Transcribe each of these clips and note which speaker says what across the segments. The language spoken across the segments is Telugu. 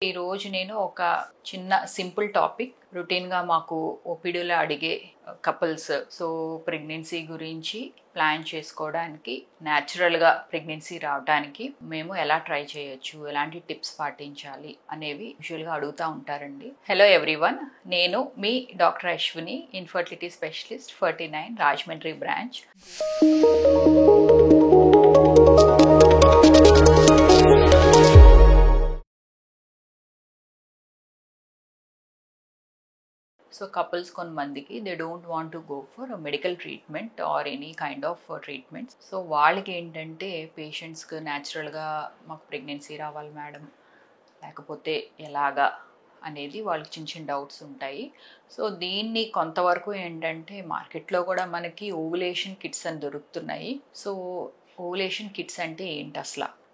Speaker 1: ఈ రోజు నేను ఒక చిన్న సింపుల్ టాపిక్ రొటీన్గా మాకు ఓపీడీలో అడిగే కపుల్స్ ప్రెగ్నెన్సీ గురించి ప్లాన్ చేసుకోవడానికి న్యాచురల్గా ప్రెగ్నెన్సీ రావడానికి మేము ఎలా ట్రై చేయొచ్చు, ఎలాంటి టిప్స్ పాటించాలి అనేవి యూజువల్గా అడుగుతూ ఉంటారండి. హలో ఎవ్రీవన్, నేను మీ doctor Ashwini, infertility specialist 49 Rajahmundry branch. So couples కొంతమందికి they don't want to go for medical treatment or any kind of treatments. So వాళ్ళకి ఏంటంటే పేషెంట్స్కి న్యాచురల్గా మాకు ప్రెగ్నెన్సీ రావాలి మేడం, లేకపోతే ఎలాగా అనేది వాళ్ళకి చిన్న చిన్న డౌట్స్ ఉంటాయి. సో దీన్ని కొంతవరకు ఏంటంటే మార్కెట్లో కూడా మనకి ఓవులేషన్ కిట్స్ అని దొరుకుతున్నాయి. సో ఓవులేషన్ కిట్స్ అంటే ఏంటి,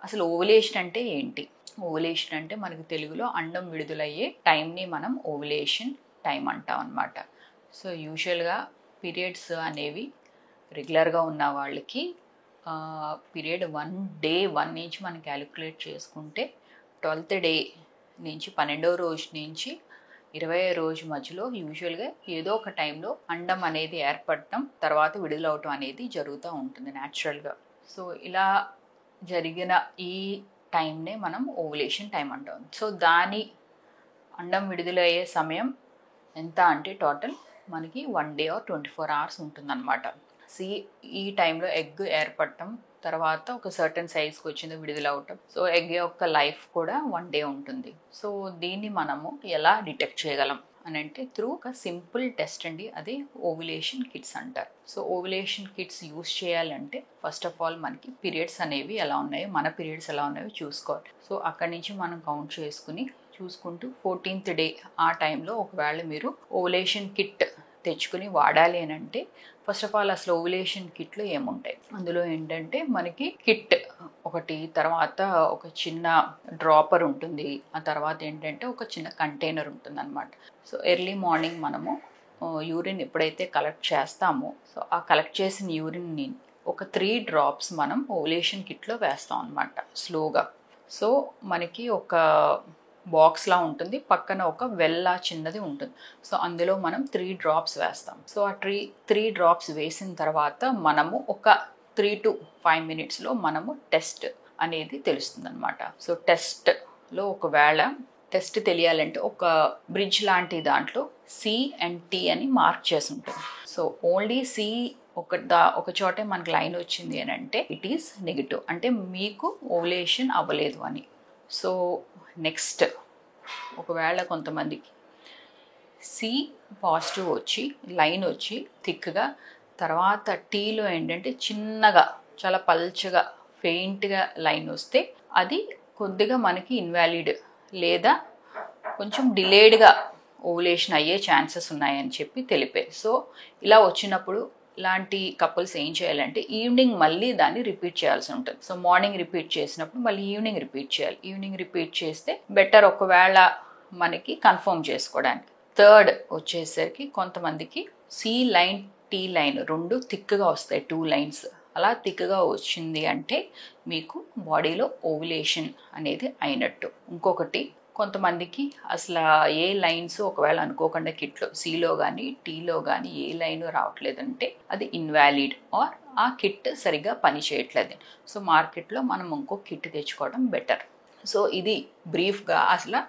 Speaker 1: అసలు ఓవులేషన్ అంటే ఏంటి? ఓవులేషన్ అంటే మనకి తెలుగులో అండం విడుదలయ్యే టైంని మనం ఓవులేషన్ టైం అంటాం అన్నమాట. సో యూజువల్గా పీరియడ్స్ అనేవి రెగ్యులర్గా ఉన్న వాళ్ళకి పీరియడ్ 1 నుంచి మనం క్యాలిక్యులేట్ చేసుకుంటే 12th డే నుంచి 12వ రోజు నుంచి 20వ రోజు మధ్యలో యూజువల్గా ఏదో ఒక టైంలో అండం అనేది ఏర్పడటం, తర్వాత విడుదలవటం అనేది జరుగుతూ ఉంటుంది న్యాచురల్గా. సో ఇలా జరిగిన ఈ టైంనే మనం ఓవులేషన్ టైం అంటాం. సో దాని అండం విడుదలయ్యే సమయం ఎంత అంటే టోటల్ మనకి 1 day or 24 hours ఉంటుందన్నమాట. ఈ టైంలో ఎగ్ ఏర్పడటం, తర్వాత ఒక సర్టన్ సైజ్కి వచ్చింది విడుదలవటం. సో ఎగ్ యొక్క లైఫ్ కూడా 1 day ఉంటుంది. సో దీన్ని మనము ఎలా డిటెక్ట్ చేయగలం అని అంటే త్రూ ఒక సింపుల్ టెస్ట్ అండి, అది ఓవులేషన్ కిట్స్ అంటారు. సో ఓవులేషన్ కిట్స్ యూస్ చేయాలంటే ఫస్ట్ ఆఫ్ ఆల్ మనకి పీరియడ్స్ అనేవి ఎలా ఉన్నాయో, మన పీరియడ్స్ ఎలా ఉన్నాయో చూసుకోవాలి. సో అక్కడి నుంచి మనం కౌంట్ చూసుకుంటూ 14th డే ఆ టైంలో ఒకవేళ మీరు ఓవులేషన్ కిట్ తెచ్చుకుని వాడాలి అని అంటే ఫస్ట్ ఆఫ్ ఆల్ అసలు ఓవులేషన్ కిట్లో ఏముంటాయి, అందులో ఏంటంటే మనకి కిట్ ఒకటి, తర్వాత ఒక చిన్న డ్రాపర్ ఉంటుంది, ఆ తర్వాత ఏంటంటే ఒక చిన్న కంటైనర్ ఉంటుంది అనమాట. సో ఎర్లీ మార్నింగ్ మనము యూరిన్ ఎప్పుడైతే కలెక్ట్ చేస్తామో, సో ఆ కలెక్ట్ చేసిన యూరిన్ని ఒక 3 drops మనం ఓవులేషన్ కిట్లో వేస్తాం అనమాట స్లోగా. సో మనకి ఒక బాక్స్లా ఉంటుంది, పక్కన ఒక వెల్లా చిన్నది ఉంటుంది. సో అందులో మనం 3 drops వేస్తాం. సో ఆ 3 drops వేసిన తర్వాత మనము ఒక 3 to 5 minutesలో మనము టెస్ట్ అనేది తెలుస్తుంది అనమాట. సో టెస్ట్లో ఒకవేళ టెస్ట్ తెలియాలంటే ఒక బ్రిడ్జ్ లాంటి దాంట్లో C and T అని మార్క్ చేసి ఉంటుంది. సో ఓన్లీ C ఒక చోటే మనకు లైన్ వచ్చింది అని అంటే ఇట్ ఈస్ నెగిటివ్, అంటే మీకు ఓవులేషన్ అవ్వలేదు అని. సో నెక్స్ట్ ఒకవేళ కొంతమందికి C పాజిటివ్ వచ్చి లైన్ వచ్చి థిక్గా, తర్వాత Tలో ఏంటంటే చిన్నగా చాలా పల్చగా ఫెయింట్గా లైన్ వస్తే అది కొద్దిగా మనకి ఇన్వాలిడ్ లేదా కొంచెం డిలేడ్గా ఓవులేషన్ అయ్యే ఛాన్సెస్ ఉన్నాయని చెప్పి తెలిపే. సో ఇలా వచ్చినప్పుడు ఇలాంటి కపుల్స్ ఏం చేయాలంటే ఈవినింగ్ మళ్ళీ దాన్ని రిపీట్ చేయాల్సి ఉంటుంది. సో మార్నింగ్ రిపీట్ చేసినప్పుడు మళ్ళీ ఈవినింగ్ రిపీట్ చేయాలి. ఈవినింగ్ రిపీట్ చేస్తే బెటర్, ఒకవేళ మనకి కన్ఫర్మ్ చేసుకోవడానికి. థర్డ్ వచ్చేసరికి కొంతమందికి C లైన్ T లైన్ 2 థిక్గా వస్తాయి, 2 lines. అలా థిక్గా వచ్చింది అంటే మీకు బాడీలో ఓవులేషన్ అనేది అయినట్టు. ఇంకొకటి కొంతమందికి అసలు ఏ లైన్స్ ఒకవేళ అనుకోకుండా కిట్లో Cలో కానీ Tలో కానీ ఏ లైన్ రావట్లేదంటే అది ఇన్వాలిడ్ ఆర్ ఆ కిట్ సరిగ్గా పని చేయట్లేదు. సో మార్కెట్లో మనం ఇంకో కిట్ తెచ్చుకోవడం బెటర్. సో ఇది బ్రీఫ్గా అసలు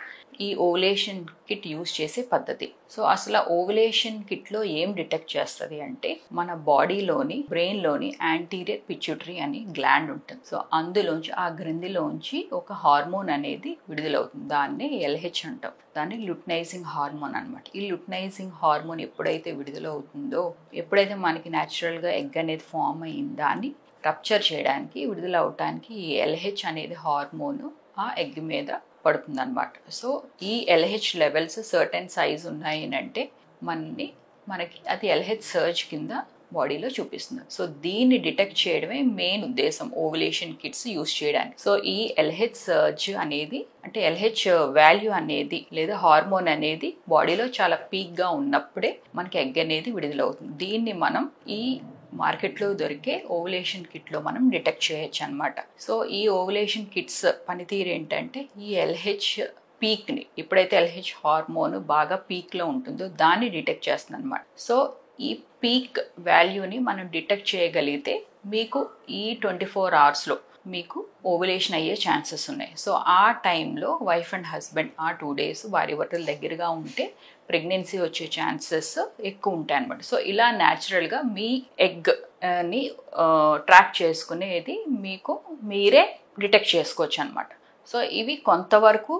Speaker 1: ఈ ఓవులేషన్ కిట్ యూజ్ చేసే పద్ధతి. సో అసలు ఓవులేషన్ కిట్లో ఏం డిటెక్ట్ చేస్తుంది అంటే మన బాడీలోని బ్రెయిన్లోని యాంటీరియర్ పిట్యూటరీ అని గ్లాండ్ ఉంటుంది. సో అందులోంచి ఆ గ్రంథిలోంచి ఒక హార్మోన్ అనేది విడుదలవుతుంది, దాన్ని LH అంటాం. దాన్ని లుటనైజింగ్ హార్మోన్ అనమాట. ఈ లుటనైజింగ్ హార్మోన్ ఎప్పుడైతే విడుదలవుతుందో, ఎప్పుడైతే మనకి న్యాచురల్గా ఎగ్ అనేది ఫామ్ అయ్యిందో దాన్ని రప్చర్ చేయడానికి, విడుదల అవటానికి ఈ LH అనేది హార్మోన్ ఆ ఎగ్ మీద పడుతుంది అనమాట. సో ఈ LH లెవెల్స్ సర్టెన్ సైజ్ ఉన్నాయి అంటే మనకి అది LH సర్జ్ కింద బాడీలో చూపిస్తుంది. సో దీన్ని డిటెక్ట్ చేయడమే మెయిన్ ఉద్దేశం ఓవులేషన్ కిట్స్ యూస్ చేయడానికి. సో ఈ LH సర్జ్ అనేది అంటే LH వాల్యూ అనేది లేదా హార్మోన్ అనేది బాడీలో చాలా పీక్గా ఉన్నప్పుడే మనకి ఎగ్ అనేది విడుదలవుతుంది. దీన్ని మనం ఈ మార్కెట్లో దొరికే ఓవులేషన్ కిట్లో మనం డిటెక్ట్ చేయొచ్చు అనమాట. సో ఈ ఓవులేషన్ కిట్స్ పనితీరు ఏంటంటే ఈ LH పీక్ని, ఎప్పుడైతే ఎల్హెచ్ హార్మోన్ బాగా పీక్లో ఉంటుందో దాన్ని డిటెక్ట్ చేస్తుంది అనమాట. సో ఈ పీక్ వాల్యూని మనం డిటెక్ట్ చేయగలిగితే మీకు ఈ 24 అవర్స్లో మీకు ఓవులేషన్ అయ్యే ఛాన్సెస్ ఉన్నాయి. సో ఆ టైంలో వైఫ్ అండ్ హస్బెండ్ ఆ 2 days భార్యాభర్తలు దగ్గరగా ఉంటే ప్రెగ్నెన్సీ వచ్చే ఛాన్సెస్ ఎక్కువ ఉంటాయి అనమాట. సో ఇలా న్యాచురల్గా మీ ఎగ్ని ట్రాక్ చేసుకునేది మీకు మీరే డిటెక్ట్ చేసుకోవచ్చు అనమాట. సో ఇవి కొంతవరకు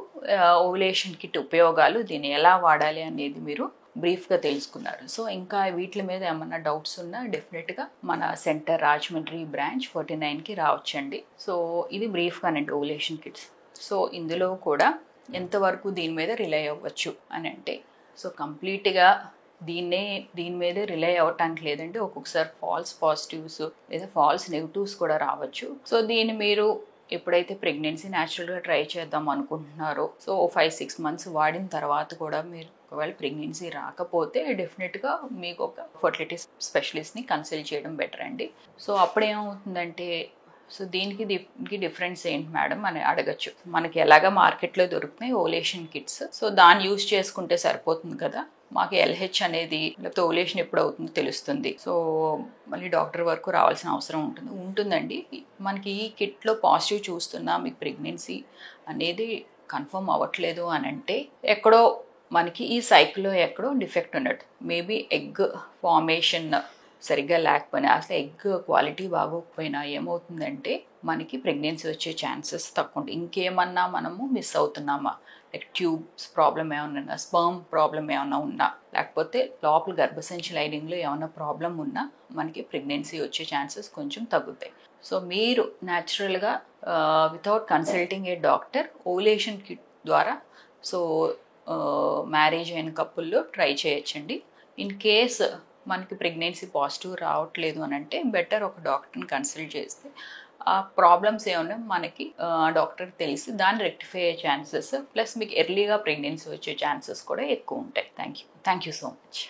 Speaker 1: ఓవులేషన్ కిట్ ఉపయోగాలు, దీన్ని ఎలా వాడాలి అనేది మీరు బ్రీఫ్గా తెలుసుకున్నారు. సో ఇంకా వీటి మీద ఏమన్నా డౌట్స్ ఉన్నా డెఫినెట్గా మన సెంటర్ రాజమండ్రి బ్రాంచ్ 49కి రావచ్చండి. సో ఇది బ్రీఫ్గానండి ఓవులేషన్ కిట్స్. సో ఇందులో కూడా ఎంతవరకు దీని మీద రిలై అవ్వచ్చు అని అంటే, సో కంప్లీట్గా దీని మీదే రిలై అవ్వటానికి లేదంటే ఒక్కొక్కసారి ఫాల్స్ పాజిటివ్స్ లేదా ఫాల్స్ నెగిటివ్స్ కూడా రావచ్చు. సో దీన్ని మీరు ఎప్పుడైతే ప్రెగ్నెన్సీ న్యాచురల్గా ట్రై చేద్దాం అనుకుంటున్నారో, సో 5-6 months వాడిన తర్వాత కూడా మీరు ఒకవేళ ప్రెగ్నెన్సీ రాకపోతే డెఫినెట్గా మీకు ఒక ఫర్టిలిటీ స్పెషలిస్ట్ని కన్సల్ట్ చేయడం బెటర్ అండి. సో అప్పుడేమవుతుందంటే, సో దీనికి డిఫరెన్స్ ఏంటి మేడం అని అడగచ్చు. మనకి ఎలాగ మార్కెట్లో దొరుకుతున్నాయి ఓవులేషన్ కిట్స్, సో దాన్ని యూజ్ చేసుకుంటే సరిపోతుంది కదా, మాకు ఎల్హెచ్ అనేది లేకపోతే ఓవులేషన్ ఎప్పుడు అవుతుందో తెలుస్తుంది, సో మళ్ళీ డాక్టర్ వరకు రావాల్సిన అవసరం ఉంటుందండి. మనకి ఈ కిట్లో పాజిటివ్ చూస్తున్నా మీకు ప్రెగ్నెన్సీ అనేది కన్ఫర్మ్ అవ్వట్లేదు అని అంటే ఎక్కడో మనకి ఈ సైకిల్లో ఎక్కడో డిఫెక్ట్ ఉన్నట్టు. మేబీ ఎగ్ ఫార్మేషన్ సరిగ్గా లేకపోయినా, అసలు ఎగ్ క్వాలిటీ బాగోకపోయినా ఏమవుతుందంటే మనకి ప్రెగ్నెన్సీ వచ్చే ఛాన్సెస్ తక్కువ ఉంటాయి. ఇంకేమన్నా మనము మిస్ అవుతున్నామా, లైక్ ట్యూబ్స్ ప్రాబ్లం ఏమన్నా ఉన్నా, స్పర్మ్ ప్రాబ్లం ఏమన్నా ఉన్నా, లేకపోతే లోపల గర్భసంచి లైనింగ్లో ఏమన్నా ప్రాబ్లం ఉన్నా మనకి ప్రెగ్నెన్సీ వచ్చే ఛాన్సెస్ కొంచెం తగ్గుతాయి. సో మీరు న్యాచురల్గా వితౌట్ కన్సల్టింగ్ ఏ డాక్టర్ ఓవులేషన్ కిట్ ద్వారా సో మ్యారేజ్ అయిన కపుల్లో ట్రై చేయొచ్చండి. ఇన్ కేస్ మనకి ప్రెగ్నెన్సీ పాజిటివ్ రావట్లేదు అని అంటే బెటర్ ఒక డాక్టర్ని కన్సల్ట్ చేస్తే ఆ ప్రాబ్లమ్స్ ఏమన్నా మనకి డాక్టర్కి తెలిసి దాన్ని రెక్టిఫై అయ్యే ఛాన్సెస్ ప్లస్ మీకు ఎర్లీగా ప్రెగ్నెన్సీ వచ్చే ఛాన్సెస్ కూడా ఎక్కువ ఉంటాయి. Thank you so much.